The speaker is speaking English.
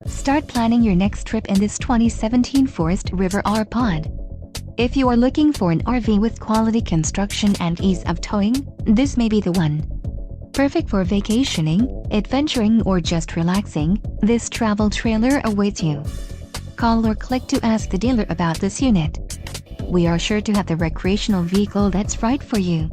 Start planning your next trip in this 2017 Forest River R-Pod. If you are looking for an RV with quality construction and ease of towing, this may be the one. Perfect for vacationing, adventuring, or just relaxing, this travel trailer awaits you. Call or click to ask the dealer about this unit. We are sure to have the recreational vehicle that's right for you.